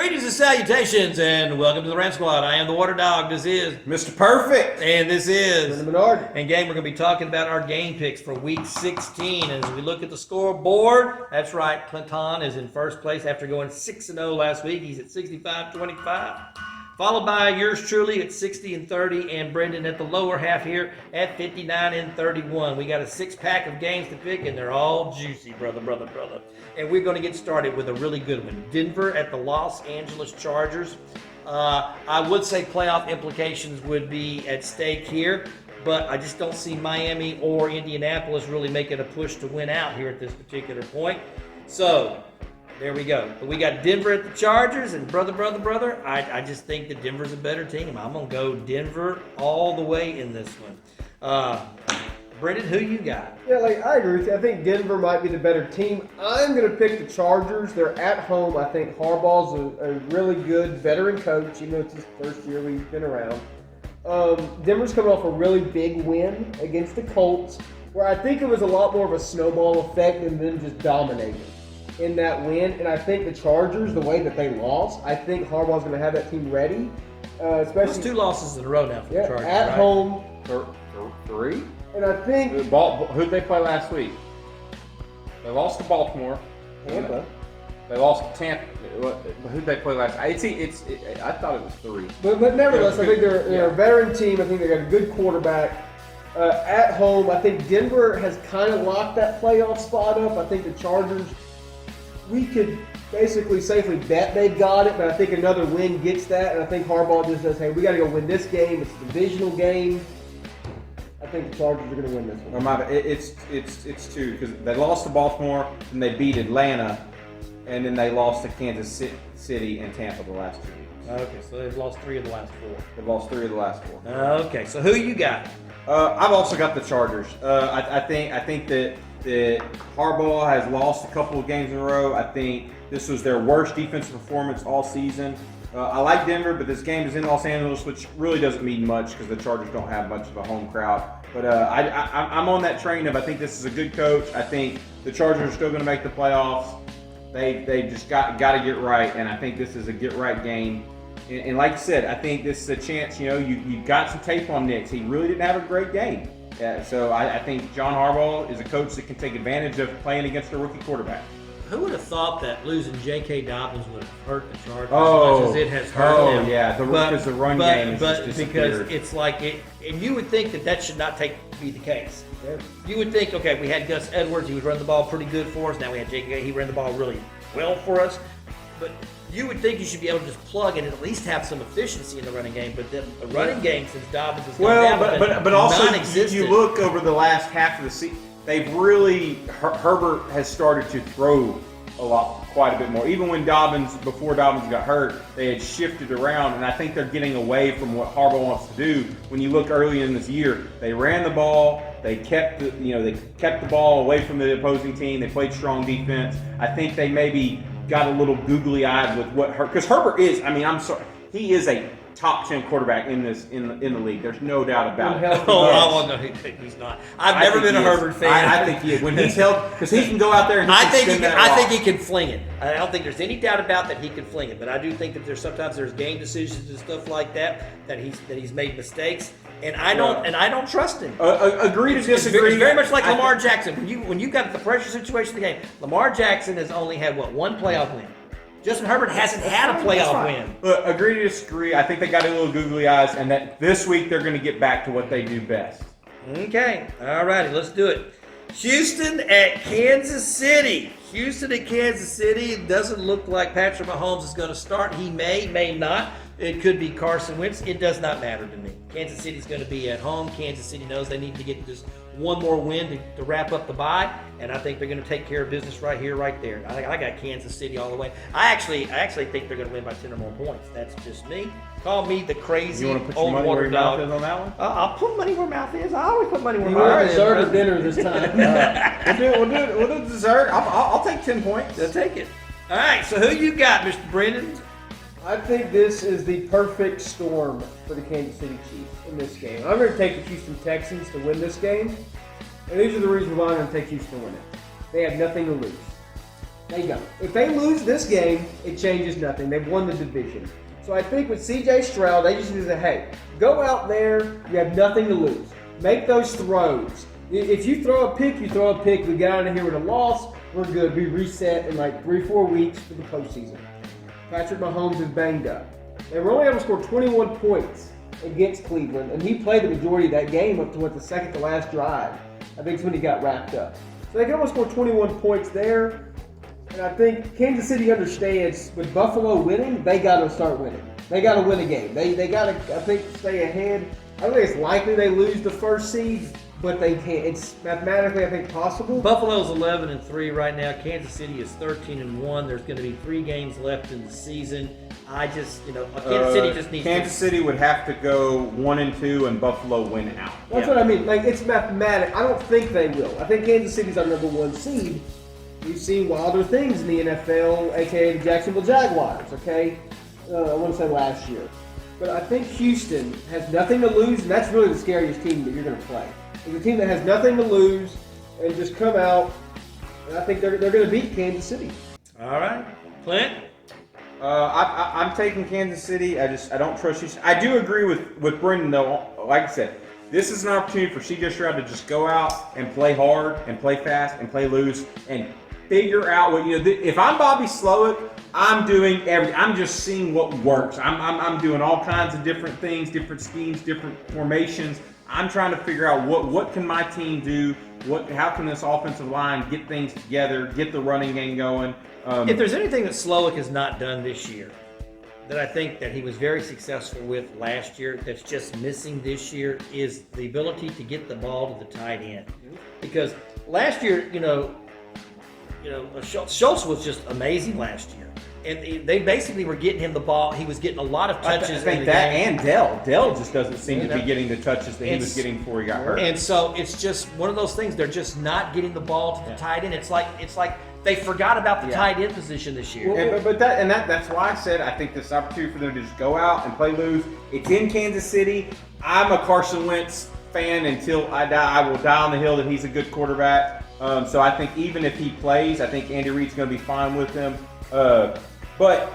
Greetings and salutations, and welcome to the Rant Squad. I am the Water Dog. This is Mr. Perfect. And this is Menard. And gang, we're going to be talking about our game picks for Week 16. As we look at the scoreboard, that's right, Clinton is in first place after going 6-0 last week. He's at 65-25. Followed by yours truly at 60-30, and Brendan at the lower half here at 59-31. We got a 6-pack of games to pick, and they're all juicy, brother. And we're going to get started with a really good one. Denver at the Los Angeles Chargers. I would say playoff implications would be at stake here, but I just don't see Miami or Indianapolis really making a push to win out here at this particular point. So there we go. But we got Denver at the Chargers, and brother, I just think that Denver's a better team. I'm going to go Denver all the way in this one. Brendan, who you got? Yeah, I agree with you. I think Denver might be the better team. I'm going to pick the Chargers. They're at home. I think Harbaugh's a really good veteran coach, even though it's his first year we've been around. Denver's coming off a really big win against the Colts, where I think it was a lot more of a snowball effect than them just dominating in that win. And I think the Chargers, the way that they lost, I think Harbaugh's going to have that team ready. Especially That's 2 losses in a row now for the Chargers, at right? home. Three? And I think Who'd they play last week? They lost to Baltimore. Tampa. They lost to Tampa. Who'd they play last? I thought it was 3. But nevertheless, I think they're a veteran team. I think they got a good quarterback. At home, I think Denver has kind of locked that playoff spot up. I think the Chargers, we could basically safely bet they've got it, but I think another win gets that. And I think Harbaugh just says, hey, we got to go win this game. It's a divisional game. I think the Chargers are going to win this one. It's 2 because they lost to Baltimore, and they beat Atlanta, and then they lost to Kansas City and Tampa the last 2 weeks. Okay, so they've lost 3 of the last 4. They've lost 3 of the last 4. Okay, so who you got? I've also got the Chargers. I think that Harbaugh has lost a couple of games in a row. I think this was their worst defensive performance all season. I like Denver, but this game is in Los Angeles, which really doesn't mean much because the Chargers don't have much of a home crowd. But I'm on that train of I think this is a good coach. I think the Chargers are still going to make the playoffs. They just got to get right, and I think this is a get right game. And like you said, I think this is a chance. You got some tape on Nix. He really didn't have a great game. So I think John Harbaugh is a coach that can take advantage of playing against a rookie quarterback. Who would have thought that losing J.K. Dobbins would have hurt the Chargers as much as it has hurt them? Yeah, because the run game is just disappeared. Because it's like it, and you would think that should not be the case. Yeah. You would think, okay, we had Gus Edwards, he was running the ball pretty good for us. Now we had J.K., he ran the ball really well for us. But you would think you should be able to just plug and at least have some efficiency in the running game. But the running game since Dobbins has gone down, but also non-existent. you look over the last half of the season, they've really Herbert has started to throw quite a bit more. Even when before Dobbins got hurt, they had shifted around, and I think they're getting away from what Harbaugh wants to do. When you look early in this year, they ran the ball, they kept the ball away from the opposing team. They played strong defense. I think they maybe got a little googly-eyed with because Herbert is. I mean, I'm sorry, he is a top 10 quarterback in the league. There's no doubt about it. Oh, no, he's not. I've never been a Herbert fan. I think he is. When he's held, because he can go out there and I think he can fling it. I don't think there's any doubt about that he can fling it. But I do think that there's game decisions and stuff like that he's made mistakes, and I don't trust him. Agree to disagree. It's very much like Lamar Jackson. When you got the pressure situation of the game, Lamar Jackson has only had one playoff win. Justin Herbert hasn't had a playoff win. Look, agree to disagree. I think they got a little googly eyes, and that this week they're going to get back to what they do best. Okay. All righty. Let's do it. Houston at Kansas City. It doesn't look like Patrick Mahomes is going to start. He may not. It could be Carson Wentz. It does not matter to me. Kansas City's going to be at home. Kansas City knows they need to get just one more win to wrap up the bye, and I think they're going to take care of business right here, right there. I got Kansas City all the way. I actually think they're going to win by 10 or more points. That's just me. Call me the crazy old water dog. You want to put your money where your mouth is on that one? I'll put money where mouth is. I always put money where You mouth want is. dessert or dinner this time? We'll do dessert. I'll take 10 points. I'll take it. All right, so who you got, Mr. Brendan? I think this is the perfect storm for the Kansas City Chiefs in this game. I'm going to take the Houston Texans to win this game. And these are the reasons why I'm going to take Houston to win it. They have nothing to lose. They don't. If they lose this game, it changes nothing. They've won the division. So I think with C.J. Stroud, they just need to say, hey, go out there. You have nothing to lose. Make those throws. If you throw a pick, you throw a pick. We get out of here with a loss. We're good. We reset in like 3-4 weeks for the postseason. Patrick Mahomes is banged up. They were only able to score 21 points against Cleveland, and he played the majority of that game up to the second to last drive. I think it's when he got wrapped up. So they can almost score 21 points there. And I think Kansas City understands with Buffalo winning, they got to start winning. They got to win a game. They got to, I think, stay ahead. I don't think it's likely they lose the first seed, but they can. It's mathematically, I think, possible. Buffalo's 11-3 right now. Kansas City is 13-1. There's going to be 3 games left in the season. Kansas City just needs. Kansas City would have to go 1-2, and Buffalo win out. That's what I mean. Like, it's mathematic. I don't think they will. I think Kansas City's our number 1 seed. We've seen wilder things in the NFL, aka the Jacksonville Jaguars. Okay, I want to say last year. But I think Houston has nothing to lose, and that's really the scariest team that you're going to play. It's a team that has nothing to lose and just come out, and I think they're going to beat Kansas City. All right. Clint? I'm taking Kansas City. I don't trust Houston. I do agree with Brendan, though. Like I said, this is an opportunity for C.J. Stroud to just go out and play hard and play fast and play loose and figure out what, if I'm Bobby Slowick, I'm doing everything. I'm just seeing what works. I'm doing all kinds of different things, different schemes, different formations. I'm trying to figure out what can my team do? How can this offensive line get things together, get the running game going? If there's anything that Slowick has not done this year, that I think that he was very successful with last year, that's just missing this year, is the ability to get the ball to the tight end. Because last year, Schultz was just amazing last year. And they basically were getting him the ball. He was getting a lot of touches. I think that and Dell just doesn't seem to be getting the touches that he was getting before he got hurt. And so it's just one of those things. They're just not getting the ball to the tight end. It's like they forgot about the tight end position this year. That's why I said I think this opportunity for them to just go out and play loose. It's in Kansas City. I'm a Carson Wentz fan until I die. I will die on the hill that he's a good quarterback. So I think even if he plays, I think Andy Reid's going to be fine with him. But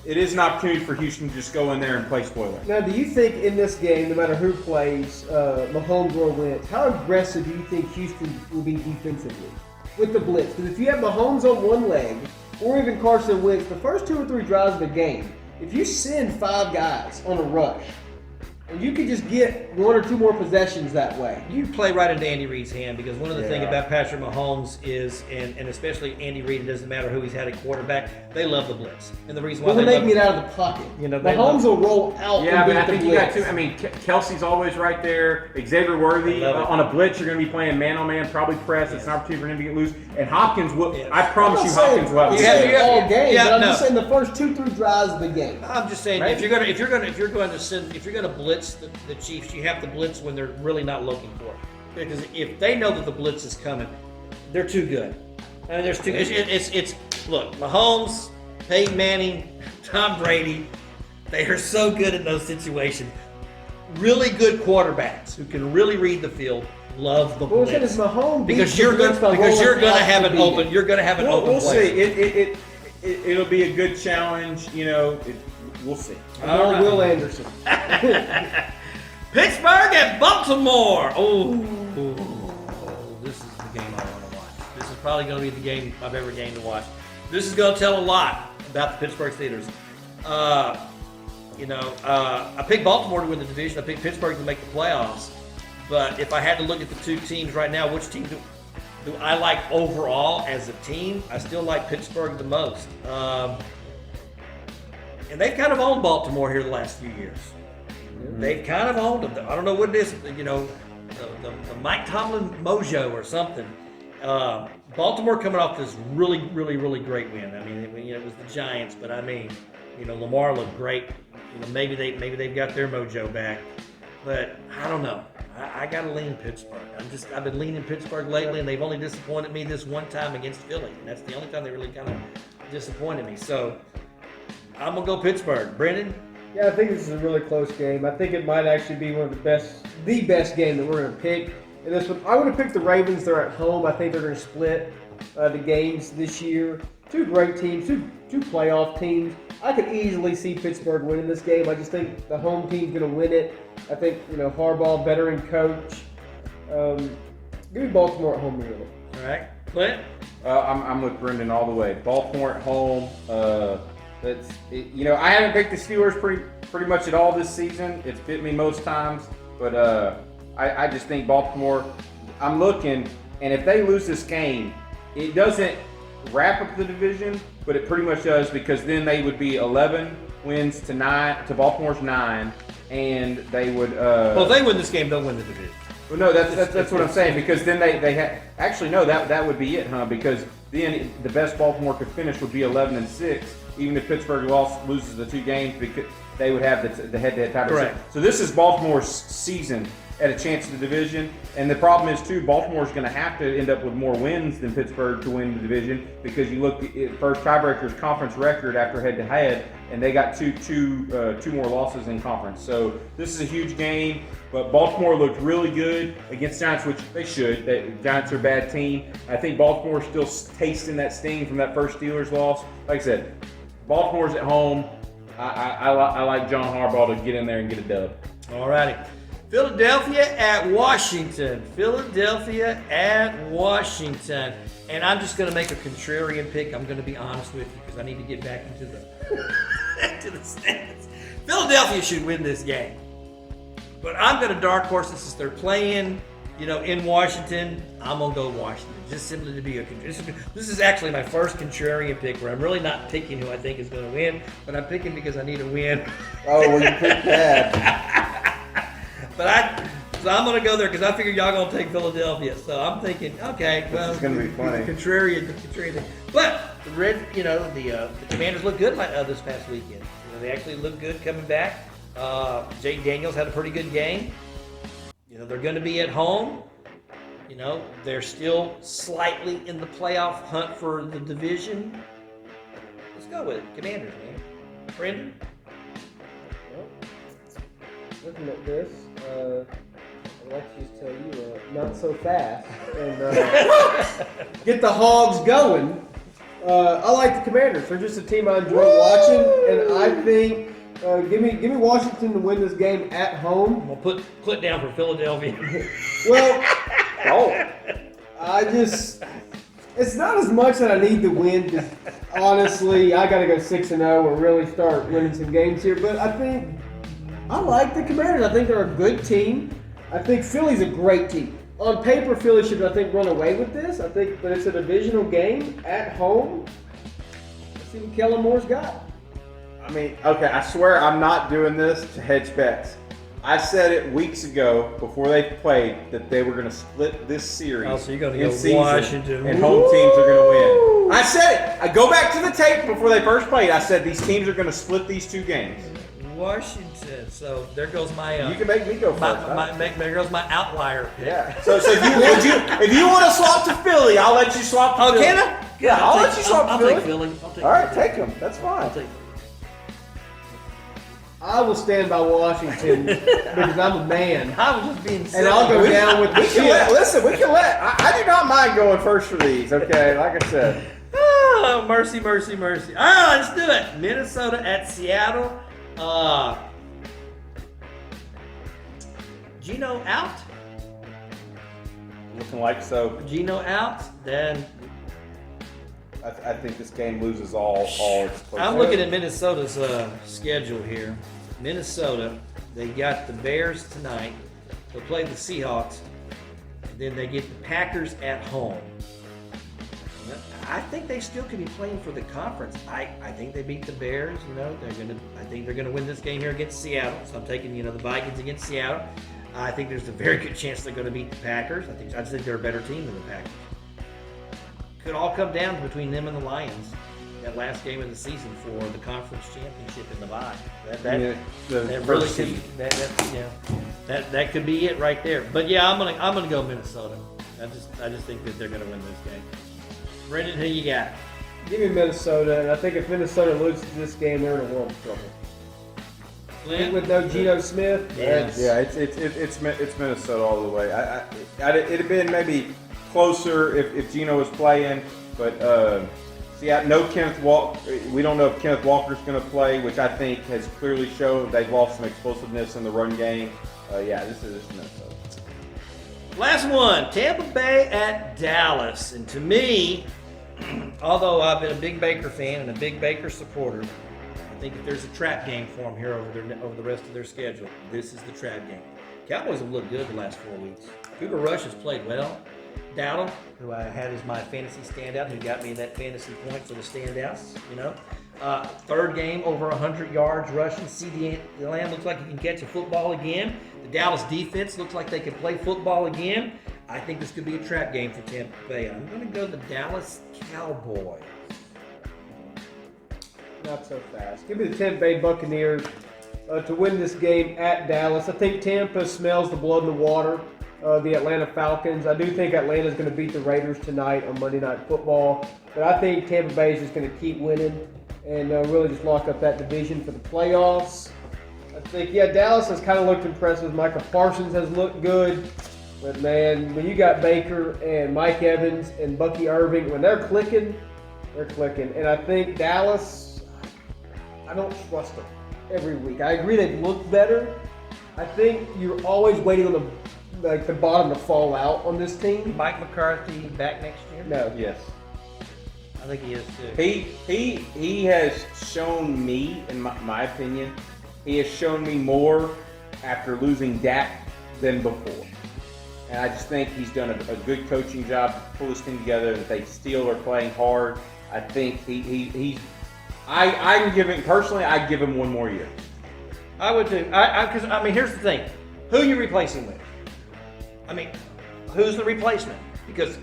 it is an opportunity for Houston to just go in there and play spoiler. Now, do you think in this game, no matter who plays, Mahomes or Wentz, how aggressive do you think Houston will be defensively with the blitz? Because if you have Mahomes on one leg, or even Carson Wentz, the first 2 or 3 drives of the game, if you send 5 guys on a rush, and you could just get 1 or 2 more possessions that way. You play right into Andy Reid's hand, because one of the things about Patrick Mahomes is, and especially Andy Reid, it doesn't matter who he's had at quarterback, they love the blitz. And the reason why they can get out of the pocket. Mahomes will roll out. Yeah, but I think you got to. I mean, Kelsey's always right there. Xavier Worthy on a blitz, you're going to be playing man-on-man, probably press. It's an opportunity for him to get loose. And Hopkins will. I promise you, Hopkins will have all game. But I'm just saying the first 2-3 drives of the game. I'm just saying if you're going to blitz the Chiefs, you have to blitz when they're really not looking for it. Because if they know that the blitz is coming, they're too good. I mean, it's look, Mahomes, Peyton Manning, Tom Brady, they are so good in those situations. Really good quarterbacks who can really read the field love the blitz. Because you're going to have an open. You're going to have an open. We'll see. It'll be a good challenge. We'll see. Right. Will Anderson. Pittsburgh at Baltimore. Oh, this is the game I want to watch. This is probably going to be the game, my favorite game to watch. This is going to tell a lot about the Pittsburgh Steelers. I picked Baltimore to win the division. I picked Pittsburgh to make the playoffs. But if I had to look at the 2 teams right now, which team do I like overall as a team? I still like Pittsburgh the most. And they've kind of owned Baltimore here the last few years. Mm-hmm. They've kind of owned them. I don't know what it is, the Mike Tomlin mojo or something. Baltimore coming off this really, really, really great win. I mean, it was the Giants, but I mean, Lamar looked great. Maybe they've got their mojo back, but I don't know. I got to lean Pittsburgh. I've been leaning Pittsburgh lately, and they've only disappointed me this one time against Philly, and that's the only time they really kind of disappointed me. So I'm gonna go Pittsburgh. Brendan? Yeah, I think this is a really close game. I think it might actually be one of the best game that we're gonna pick. And this one, I would have picked the Ravens. They're at home. I think they're gonna split the games this year. two great teams, two playoff teams. I could easily see Pittsburgh winning this game. I just think the home team's going to win it. I think, Harbaugh, veteran coach. Give me Baltimore at home to win it. All right, Clint. I'm with Brendan all the way. Baltimore at home. I haven't picked the Steelers pretty much at all this season. It's bit me most times, but I just think Baltimore. I'm looking, and if they lose this game, it doesn't wrap up the division, but it pretty much does, because then they would be 11 wins to Baltimore's 9, and they would. Well, if they win this game, they'll win the division. Well, no, that's what I'm saying, because then they actually no, that would be it, huh? Because then the best Baltimore could finish would be 11-6, even if Pittsburgh loses the 2 games, because they would have the head-to-head tiebreaker. Correct. So this is Baltimore's season at a chance at the division, and the problem is too, Baltimore's going to have to end up with more wins than Pittsburgh to win the division, because you look at first tiebreaker's conference record after head-to-head, and they got two more losses in conference. So this is a huge game, but Baltimore looked really good against Giants, which they should. The Giants are a bad team. I think Baltimore's still tasting that sting from that first Steelers loss. Like I said, Baltimore's at home. I like John Harbaugh to get in there and get a dub. All righty. Philadelphia at Washington. Philadelphia at Washington. And I'm just going to make a contrarian pick. I'm going to be honest with you, because I need to get back into the stands. Philadelphia should win this game. But I'm going to dark horse this since they're playing, in Washington. I'm going to go Washington, just simply to be a contrarian. This is actually my first contrarian pick, where I'm really not picking who I think is going to win, but I'm picking because I need a win. Oh, well, you picked that. So I'm going to go there because I figured y'all going to take Philadelphia. So I'm thinking, okay, well, it's going to be funny. Contrarian thing. But the Commanders look good this past weekend. They actually look good coming back. Jake Daniels had a pretty good game. They're going to be at home. They're still slightly in the playoff hunt for the division. Let's go with it. Commanders, man. Brendan? Looking at this, I'd like to just tell you, not so fast, and get the Hogs going. I like the Commanders. They're just a team I enjoy watching, and I think give me Washington to win this game at home. We'll put Clint down for Philadelphia. Well, it's not as much that I need to win. Just honestly, I got to go 6-0 or really start winning some games here. But I like the Commanders. I think they're a good team. I think Philly's a great team. On paper, Philly should, run away with this. But it's a divisional game at home. Let's see what Kellen Moore's got. Okay, I swear I'm not doing this to hedge bets. I said it weeks ago before they played that they were going to split this series. Oh, so you're going to go Washington. And home teams are going to win. I said it. I go back to the tape before they first played. I said these teams are going to split these 2 games. Washington. So there goes my. You can make me go first. There goes my outlier pick. Yeah. So if you want to swap to Philly, I'll let you swap to Philly. Oh, can I? Yeah, I'll let you swap to Philly. I'll take Philly. All right, take them. That's fine. I will stand by Washington because I'm a man. I was just being silly. And I'll go down with the ship. Listen, we can let. I do not mind going first for these. Okay, like I said. Oh, mercy, mercy, mercy. All right, let's do it. Minnesota at Seattle. Gino out. Looking like so. Gino out. Then I think this game loses all its close. I'm looking at Minnesota's schedule here. Minnesota, they got the Bears tonight. They'll play the Seahawks. And then they get the Packers at home. I think they still could be playing for the conference. I think they beat the Bears. I think they're gonna win this game here against Seattle. So I'm taking the Vikings against Seattle. I think there's a very good chance they're going to beat the Packers. I just think they're a better team than the Packers. Could all come down between them and the Lions. That last game of the season for the conference championship in the bye. That could be it right there. But yeah, I'm gonna go Minnesota. I just think that they're gonna win this game. Brendan, who you got? Give me Minnesota, and I think if Minnesota loses this game, they're in a world of trouble. Clint? With no Geno Smith. Yes. Yeah, it's Minnesota all the way. It'd have been maybe closer if Geno was playing, but See, no Kenneth Walker. We don't know if Kenneth Walker's going to play, which I think has clearly shown they've lost some explosiveness in the run game. This is Minnesota. Last one, Tampa Bay at Dallas. And to me, although I've been a big Baker fan and a big Baker supporter, I think if there's a trap game for them here over the rest of their schedule, this is the trap game. Cowboys have looked good the last 4 weeks. Cooper Rush has played well. Dowdle, who I had as my fantasy standout, who got me that fantasy point for the standouts, third game over 100 yards rushing. CeeDee Lamb looks like he can catch a football again. The Dallas defense looks like they can play football again. I think this could be a trap game for Tampa Bay. I'm going to go the Dallas Cowboys. Not so fast. Give me the Tampa Bay Buccaneers to win this game at Dallas. I think Tampa smells the blood in the water. The Atlanta Falcons. I do think Atlanta's going to beat the Raiders tonight on Monday Night Football. But I think Tampa Bay is just going to keep winning and really just lock up that division for the playoffs. I think, Dallas has kind of looked impressive. Michael Parsons has looked good. But, man, when you got Baker and Mike Evans and Bucky Irving, when they're clicking, they're clicking. And I think Dallas, I don't trust them every week. I agree they've looked better. I think you're always waiting on the bottom to fall out on this team. Mike McCarthy back next year? No. Yes. I think he is too. He has shown me, in my opinion, he has shown me more after losing Dak than before. And I just think he's done a good coaching job to pull this team together, that they still are playing hard. I think he's I can give him, personally, I'd give him one more year. I would too. Because here's the thing. Who are you replacing with? Who's the replacement? Because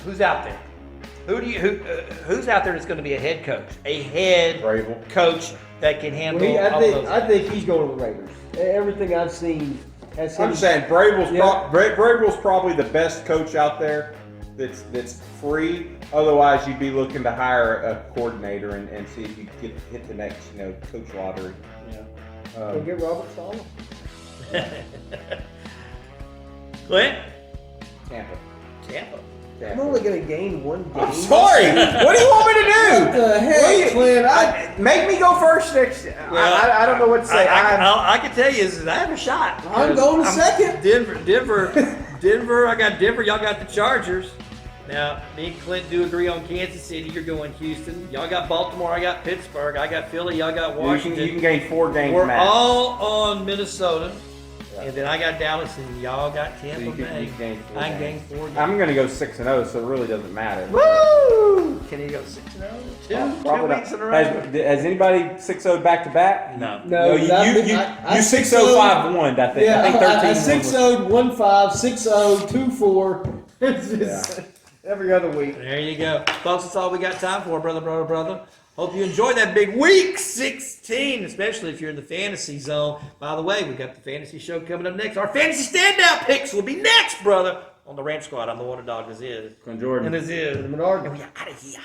who's out there? Who's out there that's going to be a head coach? A head Vrabel. coach that can handle all those. I think he's going to the Raiders. Everything I've seen has him. I'm saying Vrabel's probably the best coach out there that's free. Otherwise, you'd be looking to hire a coordinator and see if you could hit the next coach lottery. Go get Robert Saleh. Clint? Tampa. I'm only going to gain one game. I'm sorry. What do you want me to do? What the heck, Clint? Make me go first next. I don't know what to say. I can tell you is I have a shot. I'm going to second. Denver. I got Denver. Y'all got the Chargers. Now, me and Clint do agree on Kansas City. You're going Houston. Y'all got Baltimore. I got Pittsburgh. I got Philly. Y'all got Washington. You can gain 4 games. We're max. all on Minnesota. And then I got Dallas, and y'all got Tampa Bay. I can gain 4 games. I'm going to go 6-0, so it really doesn't matter. Woo! Can you go 6-0? Two weeks in a row? Has anybody 6-0 back to back? No. You 6-0 5-1. I think. Yeah, I think 13. 6-0, 1-5, 6-0, 2-4. It's just every other week. There you go. Folks, that's all we got time for, brother. Hope you enjoyed that big week 16, especially if you're in the fantasy zone. By the way, we've got the fantasy show coming up next. Our fantasy standout picks will be next, brother, on the Rant Squad. I'm the Water Dog, this is. Jordan. And this is. Menard. And we are out of here.